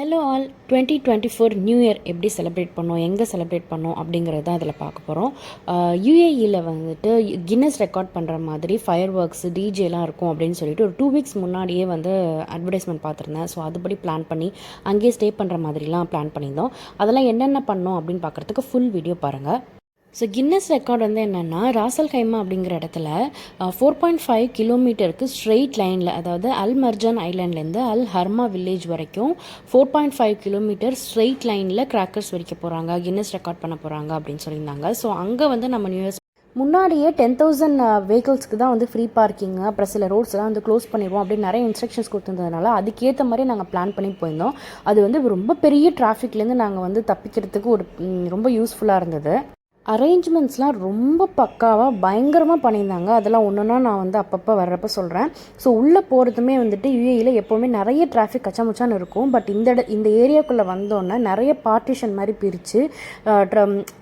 Hello all 2024 new year எப்படி celebrate பண்ணோம், எங்கே செலிப்ரேட் பண்ணோம் அப்படிங்கிறது தான் அதில் பார்க்க போகிறோம். யூஏஇயில் வந்துட்டு கின்னஸ் ரெக்கார்ட் பண்ணுற மாதிரி ஃபயர் ஒர்க்ஸ் டிஜேலாம் இருக்கும் அப்படின்னு சொல்லிட்டு ஒரு 2 வீக்ஸ் முன்னாடியே வந்து அட்வர்டைஸ்மெண்ட் பார்த்துருந்தேன். ஸோ அதுபடி பிளான் பண்ணி அங்கேயே ஸ்டே பண்ணுற மாதிரிலாம் பிளான் பண்ணியிருந்தோம். அதெல்லாம் என்னென்ன பண்ணோம் அப்படின்னு பார்க்குறதுக்கு ஃபுல் வீடியோ பாருங்கள். ஸோ கின்னஸ் ரெக்கார்ட் வந்து என்னென்னா ராசல் கைமா அப்படிங்கிற இடத்துல 4.5 கிலோமீட்டருக்கு ஸ்ட்ரெயிட் லைனில், அதாவது அல் மர்ஜான் ஐலாண்ட்லேருந்து அல் ஹர்மா வில்லேஜ் வரைக்கும் 4.5 கிலோமீட்டர் ஸ்ட்ரெயிட் லைனில் கிராக்கர்ஸ் வெடிக்க போகிறாங்க, கின்னஸ் ரெக்கார்ட் பண்ண போகிறாங்க அப்படின்னு சொல்லியிருந்தாங்க. ஸோ அங்கே வந்து நம்ம நியூ இயர்ஸ் முன்னாடியே 10,000 வெஹிக்கிள்ஸ்க்கு தான் வந்து ஃப்ரீ பார்க்கிங்கு, அப்புறம் சில ரோட்ஸ்லாம் வந்து க்ளோஸ் பண்ணிடுவோம் அப்படின்னு நிறைய இன்ஸ்ட்ரக்ஷன்ஸ் கொடுத்துருந்ததுனால அதுக்கேற்ற மாதிரி நாங்கள் பிளான் பண்ணி போயிருந்தோம். அது வந்து ரொம்ப பெரிய டிராஃபிக்லேருந்து நாங்கள் வந்து தப்பிக்கிறதுக்கு ஒரு ரொம்ப யூஸ்ஃபுல்லாக இருந்தது. அரேஞ்ச்மெண்ட்ஸ்லாம் ரொம்ப பக்காவாக பயங்கரமாக பண்ணியிருந்தாங்க. அதெல்லாம் ஒன்றுனா நான் வந்து அப்பப்போ வர்றப்ப சொல்கிறேன். ஸோ உள்ளே போகிறதுமே வந்துட்டு யூஏஇயில் எப்போவுமே நிறைய டிராஃபிக் கச்சமுச்சான்னு இருக்கும். பட் இந்த ஏரியாக்குள்ளே வந்தோன்னே நிறைய பார்ட்டிஷன் மாதிரி பிரித்து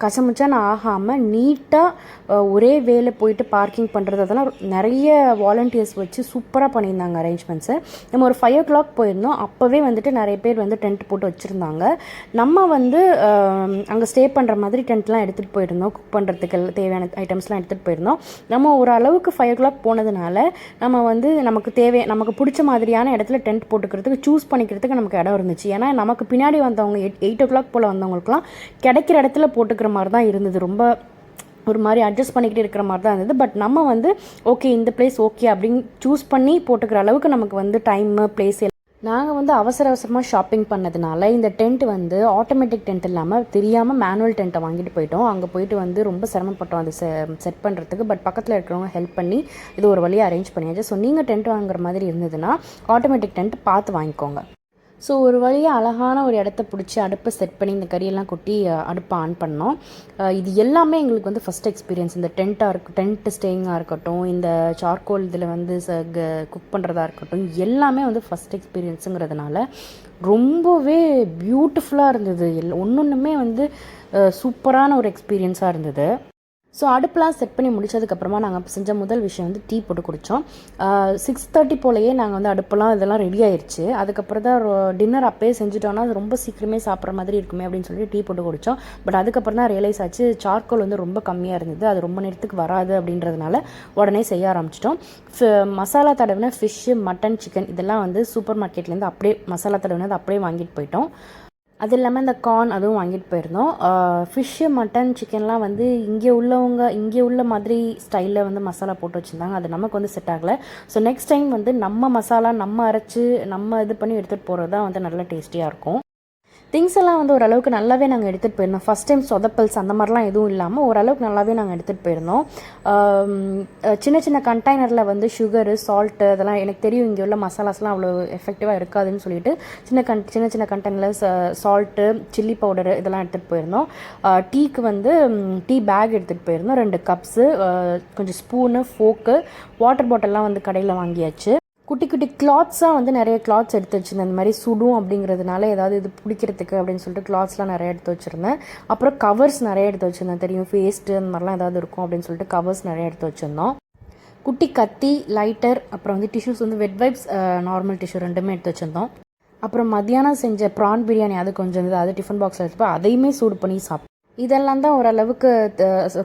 கச்சமுச்சான்னு ஆகாமல் நீட்டாக ஒரே வேலை போயிட்டு பார்க்கிங் பண்ணுறது, அதெல்லாம் நிறைய வாலண்டியர்ஸ் வச்சு சூப்பராக பண்ணியிருந்தாங்க அரேஞ்ச்மெண்ட்ஸு. நம்ம ஒரு 5 o'clock போயிருந்தோம். அப்போவே வந்துட்டு நிறைய பேர் வந்து டென்ட் போட்டு வச்சுருந்தாங்க. நம்ம வந்து அங்கே ஸ்டே பண்ணுற மாதிரி டென்ட்லாம் எடுத்துகிட்டு போயிருந்தோம். குக் பண்ணுறதுக்கு தேவையான ஐட்டம்ஸ்லாம் எடுத்துகிட்டு போயிருந்தோம். நம்ம ஒரு அளவுக்கு 5 o'clock போனதுனால நம்ம வந்து நமக்கு பிடிச்ச மாதிரியான இடத்துல டென்ட் போட்டுக்கிறதுக்கு சூஸ் பண்ணிக்கிறதுக்கு நமக்கு இடம் இருந்துச்சு. ஏன்னா நமக்கு பின்னாடி வந்தவங்க 8 o'clock போல் வந்தவங்களுக்குலாம் கிடைக்கிற இடத்துல போட்டுக்கிற மாதிரி தான் இருந்தது. ரொம்ப ஒரு மாதிரி அட்ஜஸ்ட் பண்ணிக்கிட்டு இருக்கிற மாதிரி தான் இருந்தது. பட் நம்ம வந்து ஓகே இந்த பிளேஸ் ஓகே அப்படின்னு சூஸ் பண்ணி போட்டுக்கிற அளவுக்கு நமக்கு வந்து டைமு பிளேஸ் நாங்கள் வந்து அவசரமாக ஷாப்பிங் பண்ணதுனால இந்த டென்ட் வந்து ஆட்டோமேட்டிக் டென்ட் இல்லாமல் தெரியாமல் மேனுவல் டென்ட்டை வாங்கிட்டு போயிட்டோம். அங்கே போயிட்டு வந்து ரொம்ப சிரமப்பட்டோம் அது செட் பண்ணுறதுக்கு. பட் பக்கத்தில் இருக்கிறவங்க ஹெல்ப் பண்ணி இது ஒரு வழியாக அரேஞ்ச் பண்ணியாச்சு. ஸோ நீங்கள் டென்ட் வாங்குற மாதிரி இருந்ததுன்னா ஆட்டோமேட்டிக் டென்ட் பார்த்து வாங்கிக்கோங்க. ஸோ ஒரு வழியாக அழகான ஒரு இடத்த பிடிச்சி அடுப்பை செட் பண்ணி இந்த கறியெல்லாம் கொட்டி அடுப்பை ஆன் பண்ணோம். இது எல்லாமே எங்களுக்கு வந்து ஃபஸ்ட் எக்ஸ்பீரியன்ஸ். இந்த டென்ட் ஸ்டேயிங்காக இருக்கட்டும், இந்த சார்கோல் இதில் வந்து குக் பண்ணுறதா இருக்கட்டும், எல்லாமே வந்து ஃபஸ்ட் எக்ஸ்பீரியன்ஸுங்கிறதுனால ரொம்பவே பியூட்டிஃபுல்லாக இருந்தது. ஒன்றுமே வந்து சூப்பரான ஒரு எக்ஸ்பீரியன்ஸாக இருந்தது. ஸோ அடுப்பெலாம் செட் பண்ணி முடித்ததுக்கப்புறமா நாங்கள் செஞ்ச முதல் விஷயம் வந்து டீ போட்டு குடித்தோம். 6:30 போலேயே நாங்கள் வந்து அடுப்பெல்லாம் இதெல்லாம் ரெடி ஆயிடுச்சு. அதுக்கப்புறம் தான் டின்னர் அப்போயே செஞ்சுட்டோன்னா அது ரொம்ப சீக்கிரமே சாப்பிட்ற மாதிரி இருக்குமே அப்படின்னு சொல்லிட்டு டீ போட்டு குடித்தோம். பட் அதுக்கப்புறம் தான் ரியலைஸ் ஆச்சு சார்கோல் வந்து ரொம்ப கம்மியாக இருந்தது, அது ரொம்ப நேரத்துக்கு வராது அப்படின்றதுனால உடனே செய்ய ஆரம்பிச்சிட்டோம். மசாலா தடவின ஃபிஷ்ஷு, மட்டன், சிக்கன் இதெல்லாம் வந்து சூப்பர் மார்க்கெட்லேருந்து அப்படியே மசாலா தடவினது அப்படியே வாங்கிட்டு போயிட்டோம். அது இல்லாமல் இந்த கார்ன் அதுவும் வாங்கிட்டு போயிருந்தோம். ஃபிஷ்ஷு, மட்டன், சிக்கன்லாம் வந்து இங்கே உள்ள மாதிரி ஸ்டைலில் வந்து மசாலா போட்டு வச்சுருந்தாங்க. அது நமக்கு வந்து செட் ஆகலை. ஸோ நெக்ஸ்ட் டைம் வந்து நம்ம மசாலா நம்ம அரைச்சி நம்ம இது பண்ணி எடுத்துகிட்டு போகிறது தான் வந்து நல்லா டேஸ்டியாக இருக்கும். திங்ஸ் எல்லாம் வந்து ஓரளவுக்கு நல்லாவே நாங்கள் எடுத்துகிட்டு போயிருந்தோம். ஃபஸ்ட் டைம் சொதப்பல்ஸ் அந்த மாதிரிலாம் எதுவும் இல்லாமல் ஓரளவுக்கு நல்லாவே நாங்கள் எடுத்துகிட்டு போயிருந்தோம். சின்ன சின்ன கண்டெய்னரில் வந்து சுகரு, சால்ட்டு அதெல்லாம் எனக்கு தெரியும் இங்கே உள்ள மசாலாஸ்லாம் அவ்வளோ எஃபெக்டிவாக இருக்காதுன்னு சொல்லிட்டு சின்ன சின்ன கண்டெய்னரில் சால்ட்டு, சில்லி பவுடரு இதெல்லாம் எடுத்துகிட்டு போயிருந்தோம். டீக்கு வந்து டீ பேக் எடுத்துகிட்டு போயிருந்தோம். 2 கப்ஸு, கொஞ்சம் ஸ்பூனு, ஃபோக்கு, வாட்டர் பாட்டில்லாம் வந்து கடையில் வாங்கியாச்சு. குட்டி குட்டி கிளாத்ஸாக வந்து நிறைய கிளாத்ஸ் எடுத்து வச்சுருந்தேன். இந்த மாதிரி சுடும் அப்படிங்கிறதுனால ஏதாவது இது பிடிக்கிறதுக்கு அப்படின்னு சொல்லிட்டு கிளாத்ஸ்லாம் நிறைய எடுத்து வச்சுருந்தேன். அப்புறம் கவர்ஸ் நிறைய எடுத்து வச்சுருந்தேன். தெரியும் ஃபேஸ்ட்டு அந்த மாதிரிலாம் ஏதாவது இருக்கும் அப்படின்னு சொல்லிட்டு கவர்ஸ் நிறைய எடுத்து வச்சுருந்தோம். குட்டி கத்தி, லைட்டர், அப்புறம் வந்து டிஷ்யூஸ் வந்து வெட் வைப்ஸ், நார்மல் டிஷ்யூ ரெண்டுமே எடுத்து வச்சுருந்தோம். அப்புறம் மத்தியானம் செஞ்ச ப்ரான் பிரியாணி அது கொஞ்சம் இருந்தது, அது டிஃபன் பாக்ஸில் எடுத்துப்போ அதையுமே சூடு பண்ணி சாப்பிட்டோம். இதெல்லாம் தான் ஓரளவுக்கு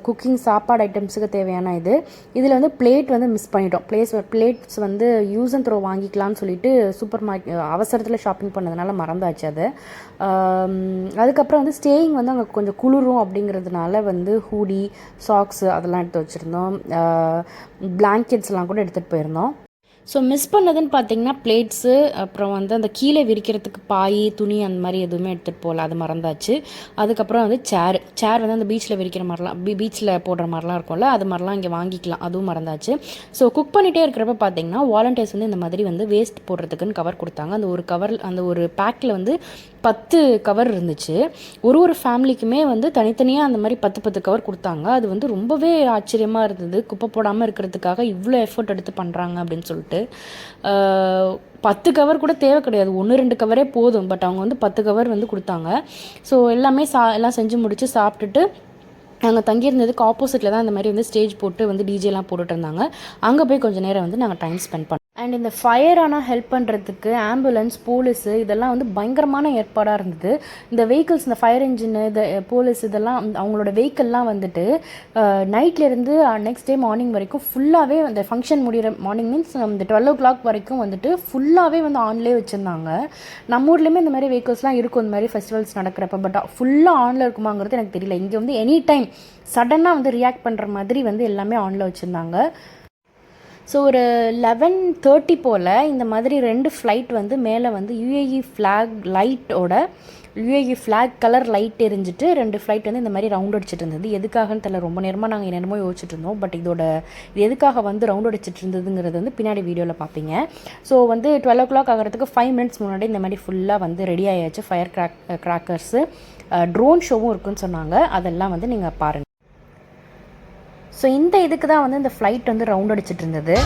குக்கிங் சாப்பாடு ஐட்டம்ஸுக்கு தேவையான இது. இதில் வந்து பிளேட் வந்து மிஸ் பண்ணிட்டோம். பிளேட்ஸ் வந்து யூஸ் அண்ட் த்ரோ வாங்கிக்கலாம்னு சொல்லிட்டு சூப்பர் மார்க்கெட் அவசரத்தில் ஷாப்பிங் பண்ணதுனால மறந்தாச்சு அது. அதுக்கப்புறம் வந்து ஸ்டேயிங் வந்து அங்கே கொஞ்சம் குளிரும் அப்படிங்கிறதுனால வந்து ஹூடி, சாக்ஸு அதெல்லாம் எடுத்து வச்சுருந்தோம். பிளாங்கெட்ஸ்லாம் கூட எடுத்துகிட்டு போயிருந்தோம். ஸோ மிஸ் பண்ணதுன்னு பார்த்தீங்கன்னா பிளேட்ஸு, அப்புறம் வந்து அந்த கீழே விரிக்கிறதுக்கு பாய், துணி அந்த மாதிரி எதுவுமே எடுத்துகிட்டு போகல, அது மறந்தாச்சு. அதுக்கப்புறம் வந்து சேர் வந்து அந்த பீச்சில் விரிக்கிற மாதிரிலாம் பீச்சில் போடுற மாதிரிலாம் இருக்கும்ல, அது மாதிரிலாம் இங்கே வாங்கிக்கலாம், அதுவும் மறந்தாச்சு. ஸோ குக் பண்ணிகிட்டே இருக்கிறப்ப பார்த்தீங்கன்னா வாலண்டியர்ஸ் வந்து இந்த மாதிரி வந்து வேஸ்ட் போடுறதுக்குன்னு கவர் கொடுத்தாங்க. அந்த ஒரு பேக்கில் வந்து 10 கவர் இருந்துச்சு. ஒரு ஃபேமிலிக்குமே வந்து தனித்தனியாக அந்த மாதிரி 10 கவர் கொடுத்தாங்க. அது வந்து ரொம்பவே ஆச்சரியமாக இருந்தது. குப்பை போடாமல் இருக்கிறதுக்காக இவ்வளோ எஃபர்ட் எடுத்து பண்ணுறாங்க அப்படின்னு சொல்லிட்டு. 10 கவர் கூட தேவை கிடையாது, 1-2 கவரே போதும். பட் அவங்க வந்து 10 கவர் வந்து கொடுத்தாங்க. ஸோ எல்லாமே எல்லாம் செஞ்சு முடித்து சாப்பிட்டுட்டு நாங்கள் தங்கியிருந்ததுக்கு ஆப்போசிட்டில் தான் இந்த மாதிரி வந்து ஸ்டேஜ் போட்டு வந்து டிஜேலாம் போட்டுட்டு இருந்தாங்க. அங்கே போய் கொஞ்சம் நேரம் வந்து நாங்கள் டைம் ஸ்பெண்ட் பண்ணோம். அண்ட் இந்த ஃபயர் ஆனால் ஹெல்ப் பண்ணுறதுக்கு ஆம்புலன்ஸ், போலீஸு இதெல்லாம் வந்து பயங்கரமான ஏற்பாடாக இருந்தது. இந்த வெஹிக்கிள்ஸ், இந்த ஃபயர் இன்ஜினு, இந்த போலீஸ் இதெல்லாம் அவங்களோட வெஹிக்கிள்லாம் வந்துட்டு நைட்லேருந்து நெக்ஸ்ட் டே மார்னிங் வரைக்கும் ஃபுல்லாகவே அந்த ஃபங்க்ஷன் முடிகிற மார்னிங் மீன்ஸ் இந்த 12 o'clock வரைக்கும் வந்துட்டு ஃபுல்லாகவே வந்து ஆன்லேயே வச்சுருந்தாங்க. நம்ம ஊர்லேயுமே இந்த மாதிரி வெஹிக்கிள்ஸ்லாம் இருக்கும் இந்த மாதிரி ஃபெஸ்டிவல்ஸ் நடக்கிறப்ப. பட் ஃபுல்லாக ஆனில் இருக்குமாங்கிறது எனக்கு தெரியல. இங்கே வந்து எனி டைம் சடனாக வந்து ரியாக்ட் பண்ணுற மாதிரி வந்து எல்லாமே ஆனில் வச்சுருந்தாங்க. ஸோ ஒரு 11:30 போல் இந்த மாதிரி 2 ஃப்ளைட் வந்து மேலே வந்து யுஏஇ ஃப்ளாக் லைட்டோட யுஏஇ ஃப்ளாக் கலர் லைட் எரிஞ்சிட்டு 2 ஃப்ளைட் வந்து இந்த மாதிரி ரவுண்ட் அடிச்சிட்டு இருந்தது. எதுக்காகன்னு தெரியல, ரொம்ப நேரமாக நாங்கள் என்னென்னமோ யோசிச்சுட்டு இருந்தோம். பட் இது எதுக்காக வந்து ரவுண்ட் அடிச்சிட்டு இருந்ததுங்கிறது வந்து பின்னாடி வீடியோவில் பார்ப்பீங்க. ஸோ வந்து 12 o'clock ஆகிறதுக்கு 5 minutes முன்னாடி இந்த மாதிரி ஃபுல்லாக வந்து ரெடி ஆயாச்சு. ஃபயர் கிராக்கர்ஸு, ட்ரோன் ஷோவும் இருக்குன்னு சொன்னாங்க. அதெல்லாம் வந்து நீங்கள் பாருங்கள். ஸோ இந்த இதுக்கு தான் வந்து இந்த ஃப்ளைட் வந்து ரவுண்ட் அடிச்சிட்டு இருந்தது.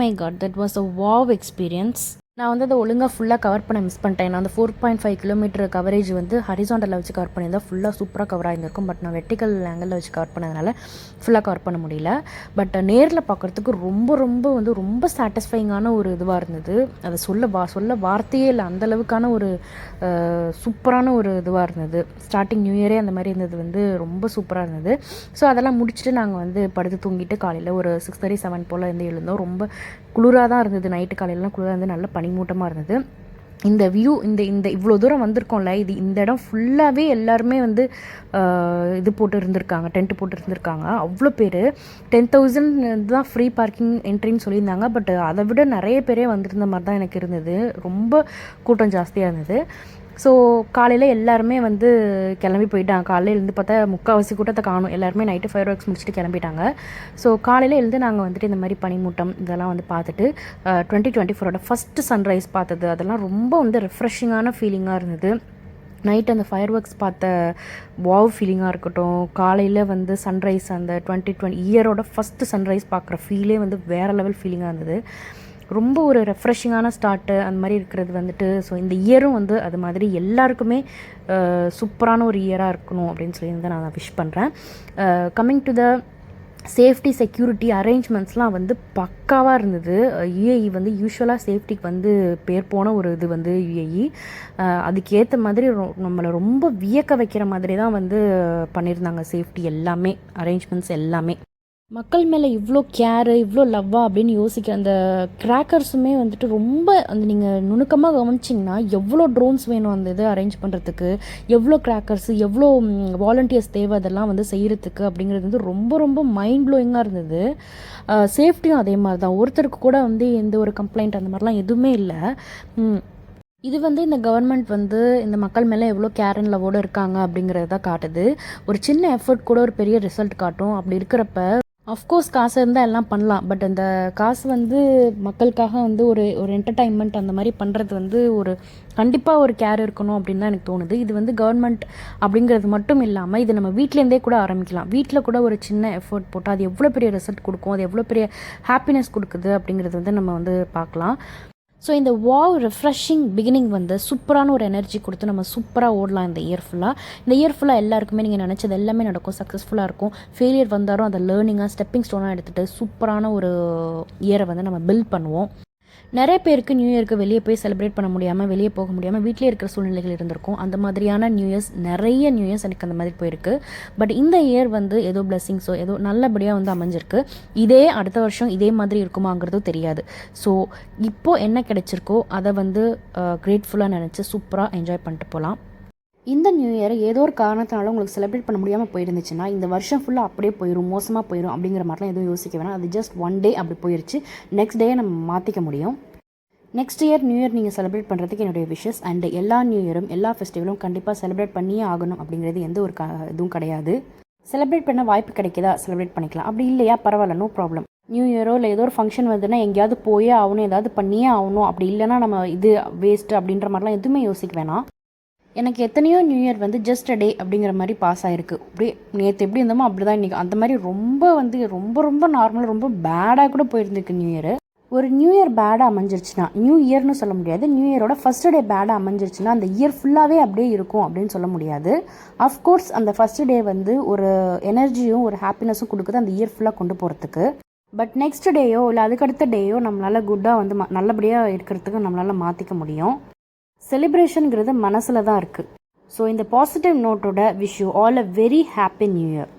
My god, that was a wow experience. நான் வந்து அதை ஒழுங்காக ஃபுல்லாக கவர் பண்ண மிஸ் பண்ணிட்டேன். நான் அந்த 4.5 கிலோமீட்டர் கவரேஜ் வந்து ஹரிசாண்டலில் வச்சு கவர் பண்ணியிருந்தா ஃபுல்லாக சூப்பராக கவர் ஆகியிருக்கும். பட் நான் வெர்டிக்கல் ஆங்கிளில் வச்சு கவர் பண்ணதுனால ஃபுல்லாக கவர் பண்ண முடியல. பட் நேரில் பார்க்குறதுக்கு ரொம்ப ரொம்ப வந்து ரொம்ப சாட்டிஸ்ஃபைங்கான ஒரு இதுவாக இருந்தது. அதை சொல்ல வார்த்தையே இல்லை, அந்தளவுக்கான ஒரு சூப்பரான ஒரு இதுவாக இருந்தது. ஸ்டார்டிங் நியூ இயரே அந்த மாதிரி இருந்தது வந்து ரொம்ப சூப்பராக இருந்தது. ஸோ அதெல்லாம் முடிச்சுட்டு நாங்கள் வந்து படுத்து தூங்கிட்டு காலையில் ஒரு 6:30 7 போல் இருந்து எழுந்தோம். ரொம்ப குளிராக தான் இருந்தது. நைட்டு காலையிலலாம் குளிராக இருந்து நல்ல பனிமூட்டமாக இருந்தது. இந்த வியூ இந்த இவ்வளோ தூரம் வந்திருக்கோம்ல, இந்த இடம் ஃபுல்லாகவே எல்லாருமே வந்து இது போட்டு இருந்திருக்காங்க, டென்ட்டு போட்டு இருந்திருக்காங்க. அவ்வளோ பேர் 10,000 தான் ஃப்ரீ பார்க்கிங் என்ட்ரின்னு சொல்லியிருந்தாங்க. பட் அதை விட நிறைய பேரே வந்திருந்த மாதிரி தான் எனக்கு இருந்தது. ரொம்ப கூட்டம் ஜாஸ்தியாக இருந்தது. ஸோ காலையில் எல்லாருமே வந்து கிளம்பி போயிட்டாங்க. காலையில் எழுந்து பார்த்தா முக்கால்வாசி கூட்டத்தை காணும். எல்லாருமே நைட்டு ஃபயர் ஒர்க்ஸ் முடிச்சுட்டு கிளம்பிட்டாங்க. ஸோ காலையில் எழுந்து நாங்கள் வந்துட்டு இந்த மாதிரி பனிமூட்டம் இதெல்லாம் வந்து பார்த்துட்டு 2024 ஃபஸ்ட்டு சன்ரைஸ் பார்த்தது, அதெல்லாம் ரொம்ப வந்து ரெஃப்ரெஷிங்கான ஃபீலிங்காக இருந்தது. நைட் அந்த ஃபயர் ஒர்க்ஸ் பார்த்த வாவ் ஃபீலிங்காக இருக்கட்டும், காலையில் வந்து சன்ரைஸ் அந்த 2020 இயரோட ஃபஸ்ட்டு சன்ரைஸ் பார்க்குற ஃபீலே வந்து வேறு லெவல் ஃபீலிங்காக இருந்தது. ரொம்ப ஒரு ரெஃப்ரெஷிங்கான ஸ்டார்ட்டு அந்த மாதிரி இருக்கிறது வந்துட்டு. ஸோ இந்த இயரும் வந்து அது மாதிரி எல்லாருக்குமே சூப்பரான ஒரு இயராக இருக்கணும் அப்படின்னு சொல்லி வந்து நான் விஷ் பண்ணுறேன். Coming to the safety security அரேஞ்ச்மெண்ட்ஸ்லாம் வந்து பக்காவாக இருந்தது. யுஏஇ வந்து யூஸ்வலாக சேஃப்டிக்கு வந்து பேர் போன ஒரு இது வந்து யுஏஇ. அதுக்கேற்ற மாதிரி நம்மளை ரொம்ப வியக்க வைக்கிற மாதிரி தான் வந்து பண்ணியிருந்தாங்க சேஃப்டி எல்லாமே, அரேஞ்ச்மெண்ட்ஸ் எல்லாமே. மக்கள் மேலே இவ்வளோ கேரு, இவ்வளோ லவ்வா அப்படின்னு யோசிக்க அந்த கிராக்கர்ஸுமே வந்துட்டு ரொம்ப அந்த நீங்கள் நுணுக்கமாக கவனிச்சிங்கன்னா எவ்வளோ ட்ரோன்ஸ் வேணும் அந்த இதை அரேஞ்ச் பண்ணுறதுக்கு, எவ்வளோ கிராக்கர்ஸு, எவ்வளோ வாலண்டியர்ஸ் தேவை அதெல்லாம் வந்து செய்கிறதுக்கு அப்படிங்கிறது வந்து ரொம்ப ரொம்ப மைண்ட் ப்ளோயிங்காக இருந்தது. சேஃப்டியும் அதே மாதிரி தான். ஒருத்தருக்கு கூட வந்து எந்த ஒரு கம்ப்ளைண்ட் அந்த மாதிரிலாம் எதுவுமே இல்லை. இது வந்து இந்த கவர்மெண்ட் வந்து இந்த மக்கள் மேலே எவ்வளோ கேர் அண்ட் லவ்வோடு இருக்காங்க அப்படிங்கிறது தான் காட்டுது. ஒரு சின்ன எஃபர்ட் கூட ஒரு பெரிய ரிசல்ட் காட்டும். அப்படி இருக்கிறப்ப அஃப்கோர்ஸ் காசு இருந்தால் எல்லாம் பண்ணலாம். பட் அந்த காசு வந்து மக்களுக்காக வந்து ஒரு என்டர்டைன்மெண்ட் அந்த மாதிரி பண்ணுறது வந்து ஒரு கண்டிப்பாக ஒரு கேர் இருக்கணும் அப்படின்னு தான் எனக்கு தோணுது. இது வந்து கவர்மெண்ட் அப்படிங்கிறது மட்டும் இல்லாமல் இது நம்ம வீட்டிலேருந்தே கூட ஆரம்பிக்கலாம். வீட்டில் கூட ஒரு சின்ன எஃபர்ட் போட்டால் அது எவ்வளோ பெரிய ரிசல்ட் கொடுக்கும், அது எவ்வளோ பெரிய ஹாப்பினஸ் கொடுக்குது அப்படிங்கிறது வந்து நம்ம வந்து பார்க்கலாம். ஸோ இந்த வாவ் ரெஃப்ரெஷிங் பிகினிங் வந்து சூப்பரான ஒரு எனர்ஜி கொடுத்து நம்ம சூப்பராக ஓடலாம் இந்த இயர் ஃபுல்லாக. இந்த இயர் ஃபுல்லாக எல்லாருக்குமே நீங்கள் நினச்சது எல்லாமே நடக்கும், சக்ஸஸ்ஃபுல்லாக இருக்கும். ஃபெயிலியர் வந்தாலும் அதை லேர்னிங்காக ஸ்டெப்பிங் ஸ்டோனாக எடுத்துகிட்டு சூப்பரான ஒரு இயரை வந்து நம்ம பில்ட் பண்ணுவோம். நிறைய பேருக்கு நியூ இயருக்கு வெளியே போய் செலிப்ரேட் பண்ண முடியாமல், வெளியே போக முடியாமல் வீட்டிலே இருக்கிற சூழ்நிலைகள் இருந்திருக்கும். அந்த மாதிரியான நிறைய நியூ இயர்ஸ் எனக்கு அந்த மாதிரி போயிருக்கு. பட் இந்த இயர் வந்து ஏதோ பிளெஸிங்ஸோ ஏதோ நல்லபடியாக வந்து அமைஞ்சிருக்கு. இதே அடுத்த வருஷம் இதே மாதிரி இருக்குமாங்கிறதும் தெரியாது. ஸோ இப்போது என்ன கிடைச்சிருக்கோ அதை வந்து கிரேட்ஃபுல்லாக நினச்சி சூப்பராக என்ஜாய் பண்ணிட்டு போகலாம். இந்த நியூ இயரை ஏதோ ஒரு காரணத்தினால உங்களுக்கு செலிப்ரேட் பண்ண முடியாமல் போயிருந்துச்சுன்னா இந்த வருஷம் ஃபுல்லாக அப்படியே போயிடும், மோசமாக போயிடும் அப்படிங்கிற மாதிரிலாம் எதுவும் யோசிக்க வேணாம். அது ஜஸ்ட் ஒன் டே அப்படி போயிடுச்சு. நெக்ஸ்ட் டே நம்ம மாற்றிக்க முடியும். நெக்ஸ்ட் இயர் நியூ இயர் நீங்கள் செலிப்ரேட் பண்ணுறதுக்கு என்னுடைய விஷஸ். அண்ட் எல்லா நியூ இயரும் எல்லா ஃபெஸ்டிவலும் கண்டிப்பாக செலிப்ரேட் பண்ணியே ஆகணும் அப்படிங்கிறது எந்த ஒரு இதுவும் கிடையாது. செலிப்ரேட் பண்ண வாய்ப்பு கிடைக்குதா செலிப்ரேட் பண்ணிக்கலாம், அப்படி இல்லையா பரவாயில்ல, நோ ப்ராப்ளம். நியூ இயரோ இல்லை ஏதோ ஒரு ஃபங்க்ஷன் வருதுன்னா எங்கேயாவது போயே ஆகணும், ஏதாவது பண்ணியே ஆகணும், அப்படி இல்லைனா நம்ம இது வேஸ்ட்டு அப்படின்ற மாதிரிலாம் எதுவுமே யோசிக்க வேணாம். எனக்கு எத்தனையோ நியூ இயர் வந்து ஜஸ்ட் அ டே அப்படிங்கிற மாதிரி பாஸ் ஆகிருக்கு. அப்படியே நேற்று எப்படி இருந்தோமோ அப்படி தான் இன்றைக்கி அந்த மாதிரி ரொம்ப ரொம்ப நார்மலாக ரொம்ப பேடாக கூட போயிருந்துருக்கு நியூ இயர். ஒரு நியூ இயர் பேடாக அமைஞ்சிருச்சுன்னா, நியூ இயர்னு சொல்ல முடியாது, நியூ இயரோட ஃபஸ்ட்டு டே பேடாக அமைஞ்சிருச்சுன்னா அந்த இயர் ஃபுல்லாகவே அப்படியே இருக்கும் அப்படின்னு சொல்ல முடியாது. அஃப்கோர்ஸ் அந்த ஃபஸ்ட்டு டே வந்து ஒரு எனர்ஜியும் ஒரு ஹாப்பினஸும் கொடுக்குது அந்த இயர் ஃபுல்லாக கொண்டு போகிறதுக்கு. பட் நெக்ஸ்ட் டேயோ இல்லை அதுக்கடுத்த டேயோ நம்மளால் குட்டாக வந்து நல்லபடியாக இருக்கிறதுக்கு நம்மளால் மாற்றிக்க முடியும். செலிப்ரேஷனுங்கிறது மனசில் தான் இருக்குது. ஸோ இந்த பாசிட்டிவ் நோட்டோட wish you all a very happy new year.